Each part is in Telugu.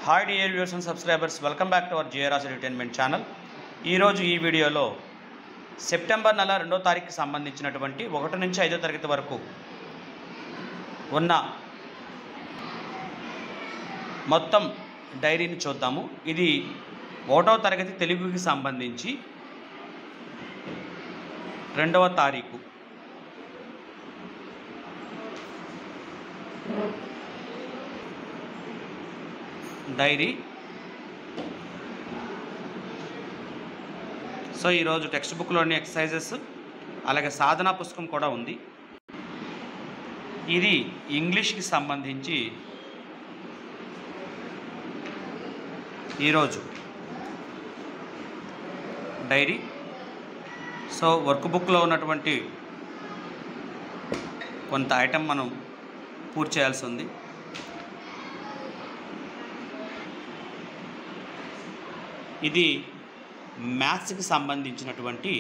Hi dear viewers and subscribers, welcome back to our జిఆర్ఆర్స్ ఎంటర్టైన్మెంట్ ఛానల్. ఈరోజు ఈ వీడియోలో సెప్టెంబర్ నెల 2వ తారీఖుకి సంబంధించినటువంటి 1 నుంచి 5వ తరగతి వరకు ఉన్న మొత్తం డైరీని చూద్దాము. ఇది 1వ తరగతి తెలుగుకి సంబంధించి 2వ తారీఖు డైరీ. సో ఈరోజు టెక్స్ట్ బుక్లోని ఎక్సర్సైజెస్ అలాగే సాధనా పుస్తకం కూడా ఉంది. ఇది ఇంగ్లీష్కి సంబంధించి ఈరోజు డైరీ. సో వర్క్ బుక్లో ఉన్నటువంటి కొంత ఐటెం మనం పూర్తి చేయాల్సి ఉంది. ఇది మ్యాథ్స్కి సంబంధించినటువంటి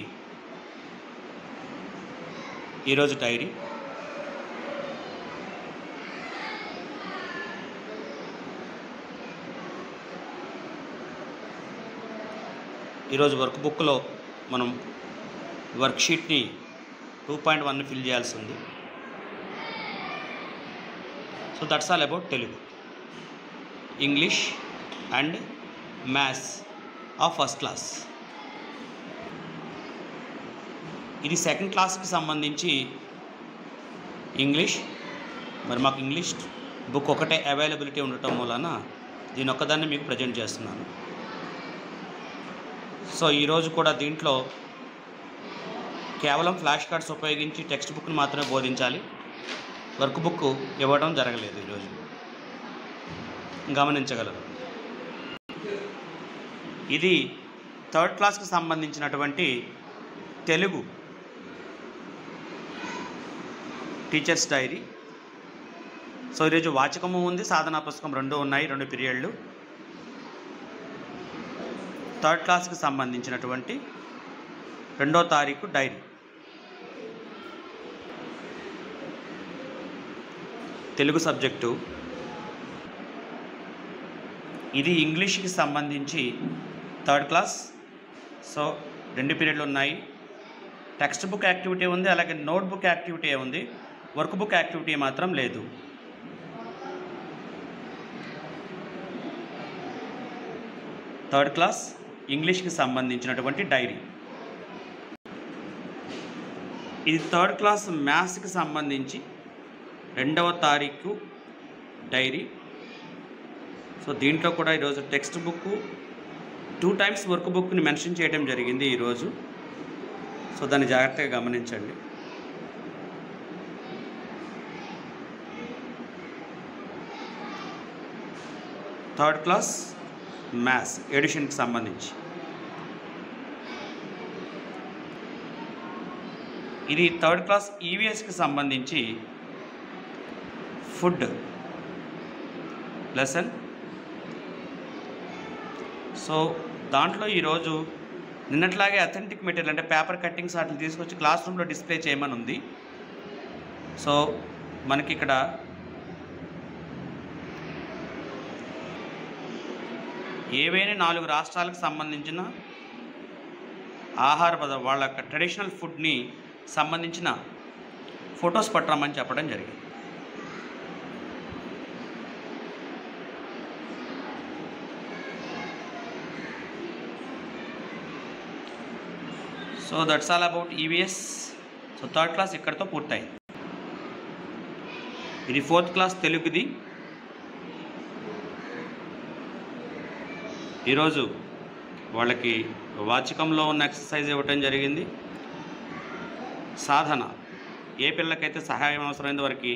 ఈరోజు డైరీ. ఈరోజు వర్క్ బుక్లో మనం వర్క్షీట్ని 2.1 ఫిల్ చేయాల్సి ఉంది. So that's all about Telugu, English and maths of first class. ఇది సెకండ్ క్లాస్కి సంబంధించి ఇంగ్లీష్. మరి మాకు ఇంగ్లీష్ బుక్ ఒకటే అవైలబిలిటీ ఉండటం వలన దీని ఒక్కదాన్ని మీకు ప్రజెంట్ చేస్తున్నాను. సో ఈరోజు కూడా దీంట్లో కేవలం ఫ్లాష్ కార్డ్స్ ఉపయోగించి టెక్స్ట్ బుక్ని మాత్రమే బోధించాలి. వర్క్ బుక్ ఇవ్వడం జరగలేదు ఈరోజు, గమనించగలరు. ఇది 3rd క్లాస్కి సంబంధించినటువంటి తెలుగు టీచర్స్ డైరీ. సో ఈరోజు వాచకము ఉంది, సాధనా పుస్తకం 2 ఉన్నాయి, 2 పీరియడ్లు. 3rd క్లాస్కి సంబంధించినటువంటి 2వ తారీఖు డైరీ. తెలుగు సబ్జెక్టు. ఇది ఇంగ్లీష్కి సంబంధించి 3rd క్లాస్. సో 2 పీరియడ్లు ఉన్నాయి. టెక్స్ట్ బుక్ యాక్టివిటీ ఉంది, అలాగే నోట్ బుక్ యాక్టివిటీ ఉంది. వర్క్ బుక్ యాక్టివిటీ మాత్రం లేదు. థర్డ్ క్లాస్ ఇంగ్లీష్కి సంబంధించినటువంటి డైరీ. ఇది 3rd క్లాస్ మ్యాథ్స్కి సంబంధించి 2వ తారీఖు డైరీ. సో దీంట్లో కూడా ఈరోజు టెక్స్ట్ బుక్ 2 టైమ్స్ వర్క్ బుక్ని మెన్షన్ చేయడం జరిగింది ఈరోజు. సో దాన్ని జాగ్రత్తగా గమనించండి. థర్డ్ క్లాస్ మ్యాథ్స్ ఎడిషన్కి సంబంధించి. ఇది 3rd క్లాస్ ఈవీఎస్కి సంబంధించి ఫుడ్ లెసన్. సో దాంట్లో ఈరోజు నిన్నట్లాగే అథెంటిక్ మెటీరియల్ అంటే పేపర్ కట్టింగ్స్ వాటిని తీసుకొచ్చి క్లాస్ రూమ్లో డిస్ప్లే చేయమని ఉంది. సో మనకి ఇక్కడ ఏవైనా 4 రాష్ట్రాలకు సంబంధించిన ఆహార పదార్థాలు వాళ్ళ ట్రెడిషనల్ ఫుడ్ని సంబంధించిన ఫొటోస్ పట్టరమని చెప్పడం జరిగింది. So that's all about EVS. So 3rd class ఇక్కడితో పూర్తయింది. ఇది 4th క్లాస్ తెలుగుది. ఈరోజు వాళ్ళకి వాచకంలో ఉన్న ఎక్సర్సైజ్ ఇవ్వటం జరిగింది. సాధన ఏ పిల్లలకైతే సహాయం అవసరమైందో వారికి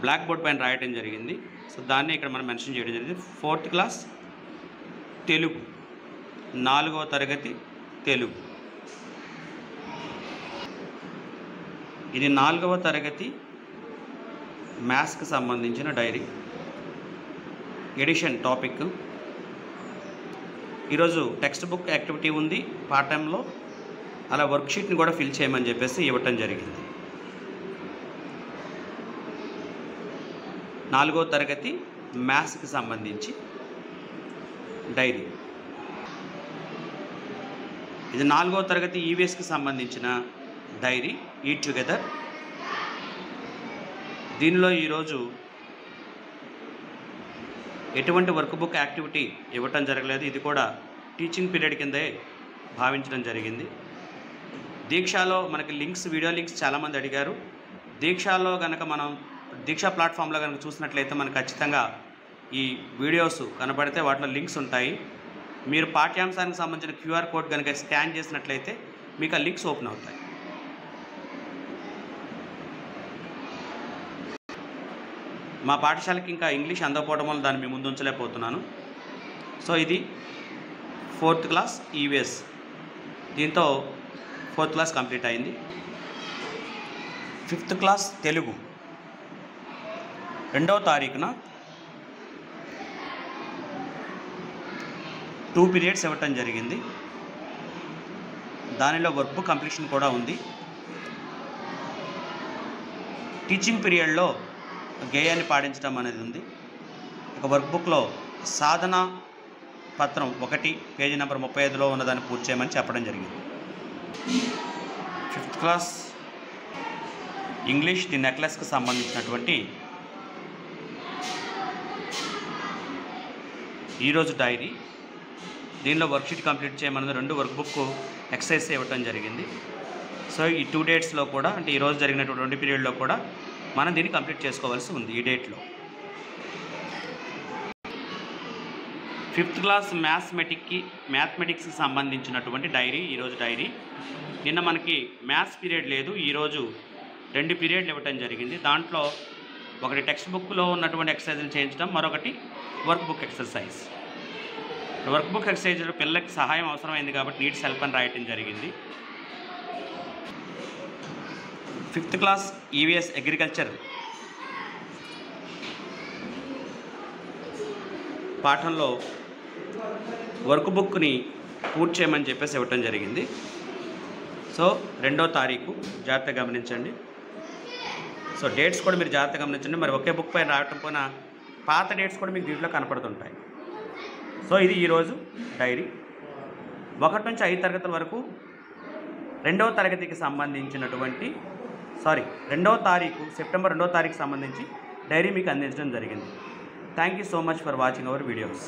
బ్లాక్ బోర్డ్ పైన రాయటం జరిగింది. సో దాన్ని ఇక్కడ మనం మెన్షన్ చేయడం జరిగింది. 4th క్లాస్ తెలుగు, 4వ తరగతి తెలుగు. ఇది 4వ తరగతి మ్యాథ్స్కి సంబంధించిన డైరీ ఎడిషన్ టాపిక్. ఈరోజు టెక్స్ట్ బుక్ యాక్టివిటీ ఉంది పార్ట్ టైంలో, అలా వర్క్షీట్ని కూడా ఫిల్ చేయమని చెప్పేసి ఇవ్వటం జరిగింది. 4వ తరగతి మ్యాథ్స్కి సంబంధించి డైరీ. ఇది 4వ తరగతి ఈవీఎస్కి సంబంధించిన డైరీ ఈట్ టుగెదర్. దీనిలో ఈరోజు ఎటువంటి వర్క్ బుక్ యాక్టివిటీ ఇవ్వటం జరగలేదు. ఇది కూడా టీచింగ్ పీరియడ్ కిందే భావించడం జరిగింది. దీక్షలో మనకి వీడియో లింక్స్ చాలామంది అడిగారు. దీక్షలో కనుక మనం దీక్ష ప్లాట్ఫామ్లో కనుక చూసినట్లయితే మనకు ఖచ్చితంగా ఈ వీడియోస్ కనబడితే వాటిలో లింక్స్ ఉంటాయి. మీరు పాఠ్యాంశానికి సంబంధించిన క్యూఆర్ కోడ్ కనుక స్కాన్ చేసినట్లయితే మీకు ఆ లింక్స్ ఓపెన్ అవుతాయి. మా పాఠశాలకి ఇంకా ఇంగ్లీష్ అందకపోవడం వల్ల దాన్ని మీ ముందు ఉంచలేకపోతున్నాను. సో ఇది 4th క్లాస్ ఈవీఎస్. దీంతో 4th క్లాస్ కంప్లీట్ అయింది. 5th క్లాస్ తెలుగు 2వ తారీఖున 2 పీరియడ్స్ ఇవ్వటం జరిగింది. దానిలో వర్క్ బుక్ కంప్లీషన్ కూడా ఉంది. టీచింగ్ పీరియడ్లో గేయాన్ని పాటించడం అనేది ఉంది. ఇక వర్క్ బుక్లో సాధన పత్రం 1 పేజీ నెంబర్ 35లో ఉన్నదాన్ని పూర్తి చేయమని చెప్పడం జరిగింది. 5th క్లాస్ ఇంగ్లీష్ ది నెక్లెస్కి సంబంధించినటువంటి ఈరోజు డైరీ. దీనిలో వర్క్షీట్ కంప్లీట్ చేయమన్నది 2 వర్క్ బుక్ ఎక్సర్సైజ్ ఇవ్వటం జరిగింది. సో ఈ 2 డేట్స్లో కూడా, అంటే ఈరోజు జరిగినటువంటి 2 పీరియడ్లో కూడా మనం దీన్ని కంప్లీట్ చేసుకోవాల్సి ఉంది ఈ డేట్లో. 5th క్లాస్ మ్యాథమెటిక్స్కి సంబంధించినటువంటి డైరీ ఈరోజు డైరీ. నిన్న మనకి మ్యాథ్స్ పీరియడ్ లేదు, ఈరోజు 2 పీరియడ్లు ఇవ్వటం జరిగింది. దాంట్లో ఒకటి టెక్స్ట్ బుక్లో ఉన్నటువంటి ఎక్సర్సైజ్లు చేయించడం, మరొకటి workbook exercise. Workbook ఎక్సర్సైజ్లో పిల్లలకి సహాయం అవసరమైంది కాబట్టి నీడ్స్ హెల్ప్ అని రాయటం జరిగింది. 5th క్లాస్ ఈవీఎస్ అగ్రికల్చర్ పాఠంలో వర్క్ బుక్ని పూర్తి చేయమని చెప్పేసి ఇవ్వటం జరిగింది. సో 2వ తారీఖు జాగ్రత్తగా గమనించండి. సో డేట్స్ కూడా మీరు జాగ్రత్తగా గమనించండి. మరి ఒకే బుక్ పైన రావటం పోయిన పాత డేట్స్ కూడా మీకు దీంట్లో కనపడుతుంటాయి. సో ఇది ఈరోజు డైరీ. 1 నుంచి 5 తరగతుల వరకు 2వ తరగతికి సంబంధించినటువంటి 2వ తారీఖు సెప్టెంబర్ 2వ తారీఖు సంబంధించి డైరీ మీకు అందించడం జరిగింది. Thank you so much for watching our videos.